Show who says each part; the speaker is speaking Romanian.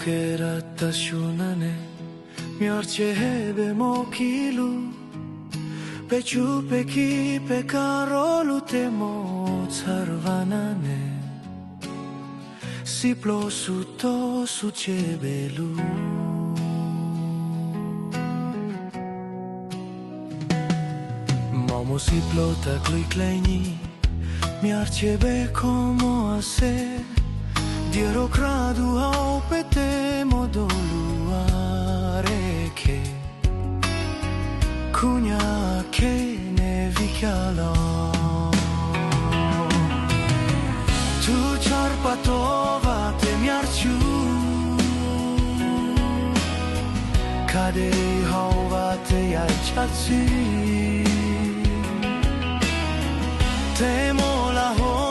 Speaker 1: era tashunane miarchebe mokilu pechu peki pekarolu temo sarvanane siplo suto suchebelu momo siplo ta clikleni miarchebe como hace Diero cradu au pete modoluare che Cugna che ne vicala Tu ciarpatova te miarciu Cadei hauva te iacciazzi Temo la ho